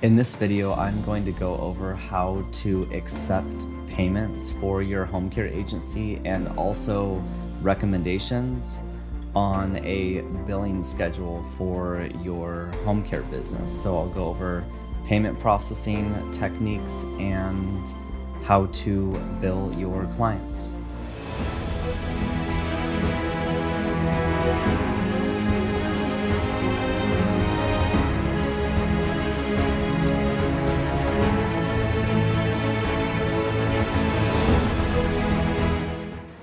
In this video, I'm going to go over how to accept payments for your home care agency and also recommendations on a billing schedule for your home care business. So I'll go over payment processing techniques and how to bill your clients.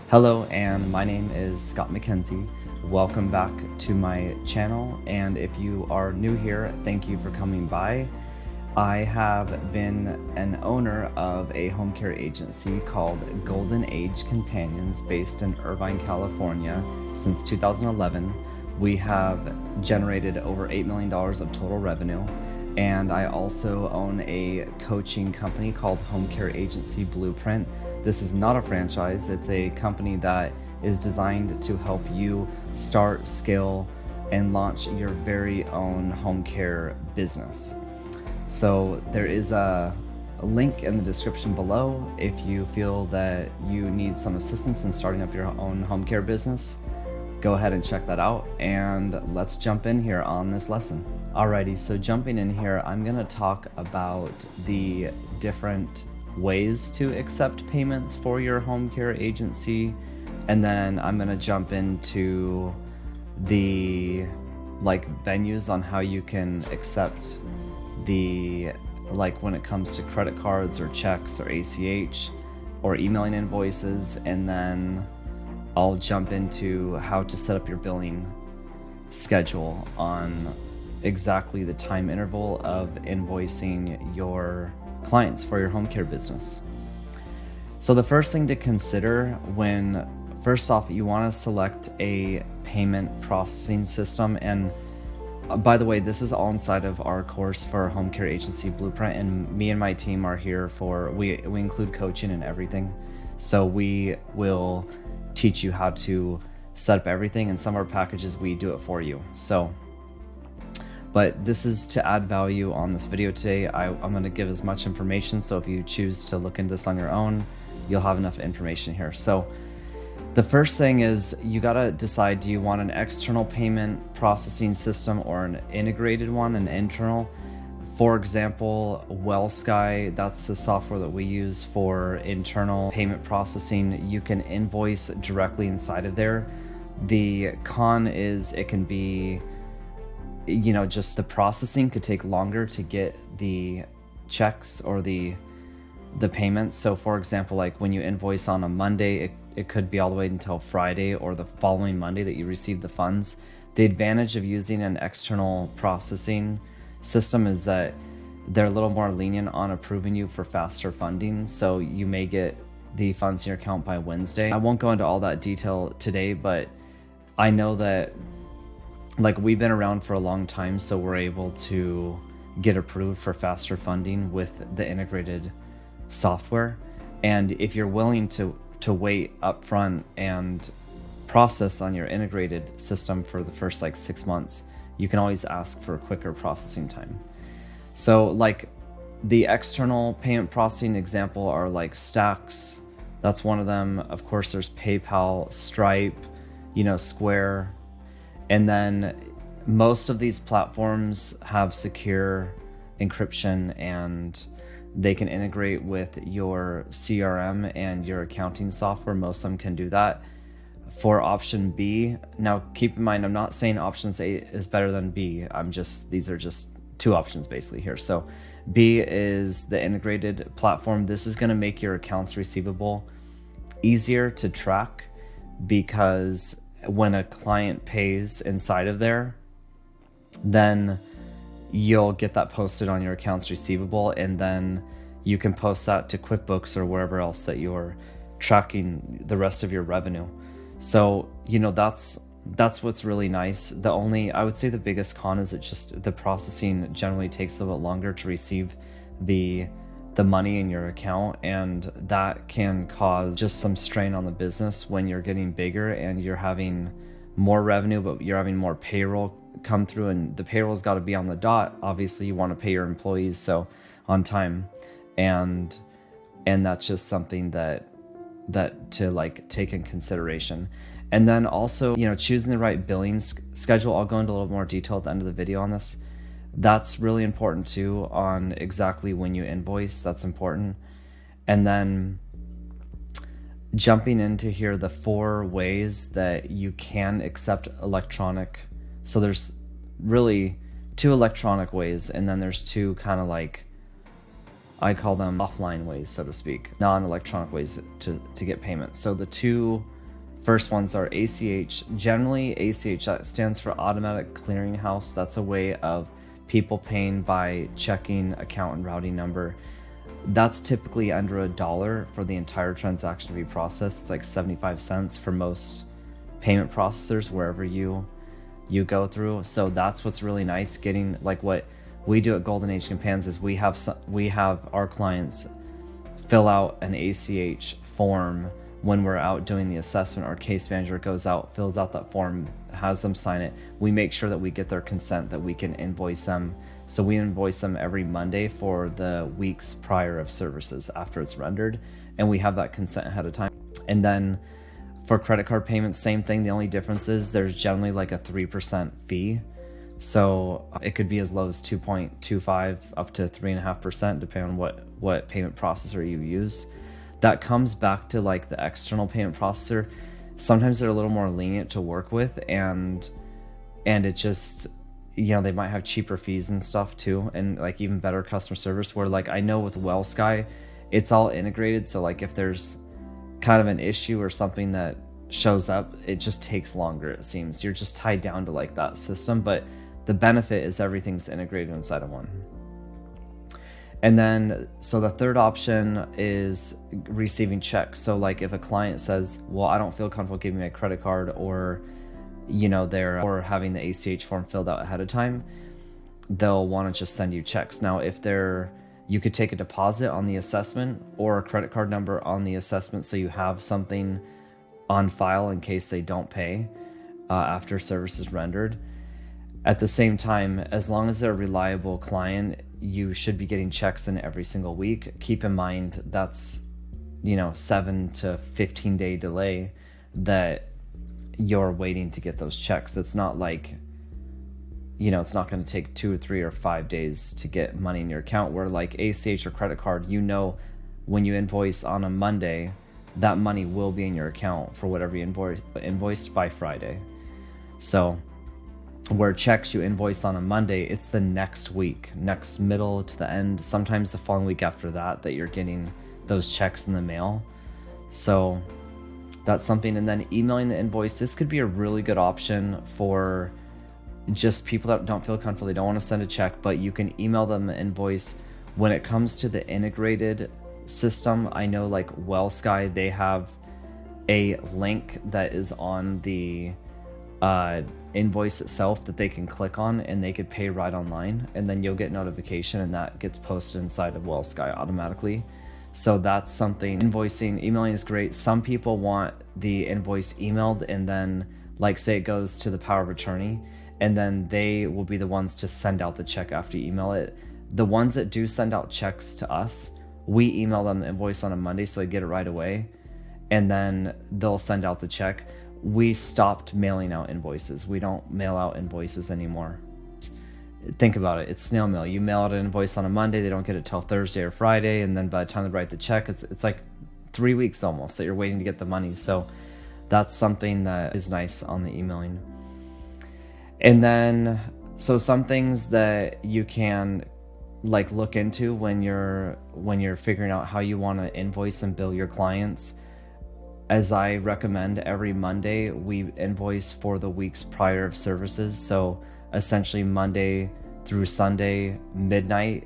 Hello, and my name is Scott McKenzie. Welcome back to my channel, and if you are new here, thank you for coming by. I have been an owner of a home care agency called Golden Age Companions based in Irvine, California since 2011. We have generated over $8 million of total revenue, and I also own a coaching company called Home Care Agency Blueprint. This is not a franchise, it's a company that is designed to help you start, scale, and launch your very own home care business. So there is a link in the description below if you feel that you need some assistance in starting up your own home care business. Go ahead and check that out, and let's jump in here on this lesson. Alrighty, so jumping in here, I'm gonna talk about the different ways to accept payments for your home care agency, and then I'm gonna jump into the venues on how you can accept the when it comes to credit cards or checks or ACH or emailing invoices, and then I'll jump into how to set up your billing schedule on exactly the time interval of invoicing your clients for your home care business. So the first thing to consider first off, you want to select a payment processing system. And by the way, this is all inside of our course for Home Care Agency Blueprint, and me and my team are here we include coaching and everything. So we will teach you how to set up everything, and some of our packages we do it for you. But this is to add value on this video today. I'm going to give as much information, so if you choose to look into this on your own, you'll have enough information here. So the first thing is you got to decide, do you want an external payment processing system or an integrated one, an internal? For example, WellSky, that's the software that we use for internal payment processing. You can invoice directly inside of there. The con is it can be, just the processing could take longer to get the checks or the payments. So for example, when you invoice on a Monday, it could be all the way until Friday or the following Monday that you receive the funds. The advantage of using an external processing system is that they're a little more lenient on approving you for faster funding. So you may get the funds in your account by Wednesday. I won't go into all that detail today, but I know that we've been around for a long time, so we're able to get approved for faster funding with the integrated software. And if you're willing to wait up front and process on your integrated system for the first 6 months, you can always ask for a quicker processing time. So the external payment processing example are Stacks. That's one of them. Of course, there's PayPal, Stripe, Square. And then most of these platforms have secure encryption, and they can integrate with your CRM and your accounting software. Most of them can do that. For option B, now keep in mind, I'm not saying options A is better than B. These are just two options basically here. So B is the integrated platform. This is going to make your accounts receivable easier to track, because when a client pays inside of there, then you'll get that posted on your accounts receivable, and then you can post that to QuickBooks or wherever else that you're tracking the rest of your revenue. So that's what's really nice. I would say the biggest con is the processing generally takes a little bit longer to receive the money in your account, and that can cause just some strain on the business when you're getting bigger and you're having more revenue, but you're having more payroll come through, and the payroll's got to be on the dot. Obviously you want to pay your employees so on time, and that's just something that to like take in consideration. And then also, you know, choosing the right billing schedule. I'll go into a little more detail at the end of the video on this. That's really important too, on exactly when you invoice. That's important. And then jumping into here, the 4 ways that you can accept electronic. So there's really 2 electronic ways, and then there's 2 kind of like, I call them offline ways, so to speak, non-electronic ways to get payments. So the 2 first ones are ACH. Generally, ACH, that stands for Automatic Clearinghouse. That's a way of people paying by checking account and routing number. That's typically under $1 for the entire transaction to be processed. It's like 75 cents for most payment processors wherever you go through. So that's what's really nice. Getting like what we do at Golden Age Companions is we have our clients fill out an ACH form when we're out doing the assessment. Our case manager goes out, fills out that form, has them sign it. We make sure that we get their consent that we can invoice them. So we invoice them every Monday for the weeks prior of services after it's rendered, and we have that consent ahead of time. And then for credit card payments, same thing. The only difference is there's generally like a 3% fee. So it could be as low as 2.25 up to 3.5%, depending on what payment processor you use. That comes back to like the external payment processor. Sometimes they're a little more lenient to work with, and it just, you know, they might have cheaper fees and stuff too, and like even better customer service, where like I know with WellSky, it's all integrated. So like if there's kind of an issue or something that shows up, it just takes longer, it seems. You're just tied down to like that system, but the benefit is everything's integrated inside of one. And then, so the third option is receiving checks. So like if a client says, well, I don't feel comfortable giving me a credit card, or, you know, or having the ACH form filled out ahead of time, they'll want to just send you checks. Now, if you could take a deposit on the assessment or a credit card number on the assessment, so you have something on file in case they don't pay after service is rendered. At the same time, as long as they're a reliable client, you should be getting checks in every single week. Keep in mind that's, you know, 7 to 15 day delay that you're waiting to get those checks. It's not like, you know, it's not going to take 2 or 3 or 5 days to get money in your account, where like ACH or credit card, you know, when you invoice on a Monday, that money will be in your account for whatever you invoiced by Friday. So where checks you invoiced on a Monday, it's the next week, next middle to the end, sometimes the following week after that you're getting those checks in the mail. So that's something. And then emailing the invoice, this could be a really good option for just people that don't feel comfortable, they don't want to send a check, but you can email them the invoice. When it comes to the integrated system, I know like WellSky, they have a link that is on the invoice itself that they can click on, and they could pay right online, and then you'll get notification, and that gets posted inside of WellSky automatically. So that's something. Emailing is great. Some people want the invoice emailed, and then like say it goes to the power of attorney, and then they will be the ones to send out the check after you email it. The ones that do send out checks to us, we email them the invoice on a Monday so they get it right away, and then they'll send out the check. We stopped mailing out invoices. We don't mail out invoices anymore. Think about it. It's snail mail. You mail out an invoice on a Monday, they don't get it till Thursday or Friday, and then by the time they write the check, it's like 3 weeks almost that you're waiting to get the money. So that's something that is nice on the emailing. And then, so some things that you can like look into when you're figuring out how you want to invoice and bill your clients. As I recommend, every Monday we invoice for the weeks prior of services. So essentially Monday through Sunday midnight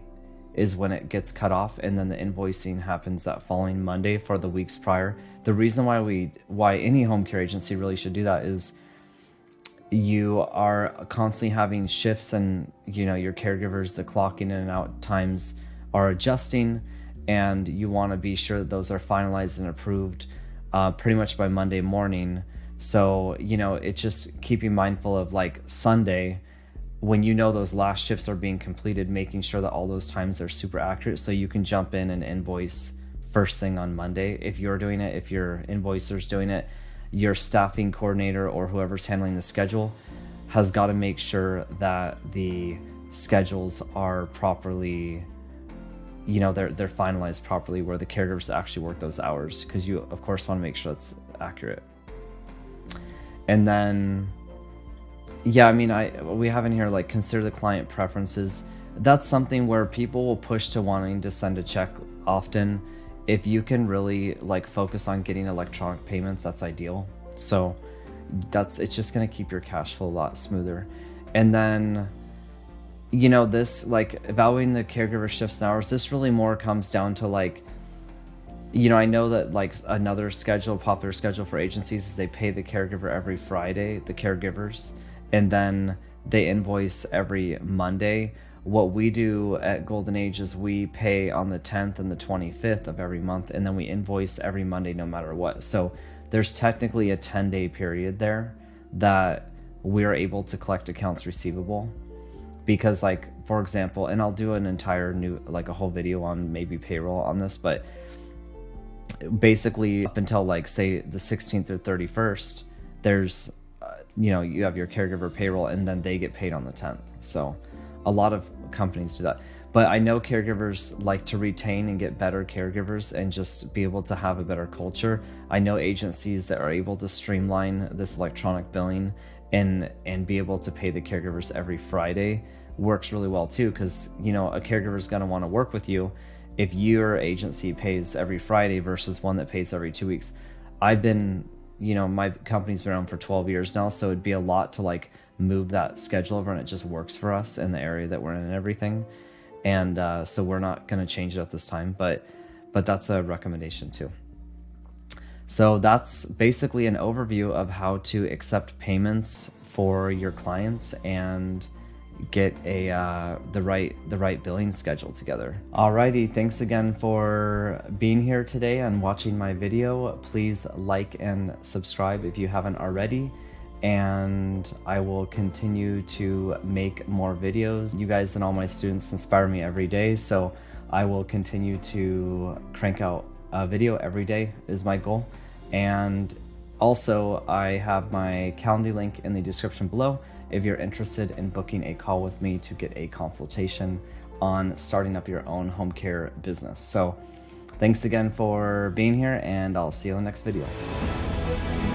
is when it gets cut off, and then the invoicing happens that following Monday for the weeks prior. The reason why any home care agency really should do that is you are constantly having shifts, and you know your caregivers, the clocking in and out times are adjusting, and you want to be sure that those are finalized and approved pretty much by Monday morning. So, you know, it's just keeping mindful of like Sunday, when you know those last shifts are being completed, making sure that all those times are super accurate so you can jump in and invoice first thing on Monday. If you're doing it, if your invoicer's doing it, your staffing coordinator or whoever's handling the schedule has got to make sure that the schedules are properly, they're finalized properly, where the caregivers actually work those hours, because you of course want to make sure that's accurate. And then we have in here like consider the client preferences. That's something where people will push to wanting to send a check often. If you can really like focus on getting electronic payments, that's ideal. So it's just going to keep your cash flow a lot smoother. And then this, like, evaluating the caregiver shifts and hours, this really more comes down to like, I know that like another popular schedule for agencies is they pay the caregiver every Friday, the caregivers, and then they invoice every Monday. What we do at Golden Age is we pay on the 10th and the 25th of every month, and then we invoice every Monday no matter what. So there's technically a 10-day period there that we're able to collect accounts receivable. Because, like, for example, and I'll do an entire a whole video on maybe payroll on this, but basically up until like say the 16th or 31st, there's you have your caregiver payroll, and then they get paid on the 10th. So a lot of companies do that, but I know caregivers like to retain and get better caregivers and just be able to have a better culture. I know agencies that are able to streamline this electronic billing and be able to pay the caregivers every Friday works really well too, because a caregiver is going to want to work with you if your agency pays every Friday versus one that pays every 2 weeks. I've been, my company's been around for 12 years now, so it'd be a lot to like move that schedule over, and it just works for us in the area that we're in and everything. And so we're not going to change it at this time, but that's a recommendation too. So that's basically an overview of how to accept payments for your clients and get the right billing schedule together. Alrighty, thanks again for being here today and watching my video. Please like and subscribe if you haven't already, and I will continue to make more videos. You guys and all my students inspire me every day, so I will continue to crank out a video every day is my goal. And also, I have my Calendly link in the description below if you're interested in booking a call with me to get a consultation on starting up your own home care business. So thanks again for being here, and I'll see you in the next video.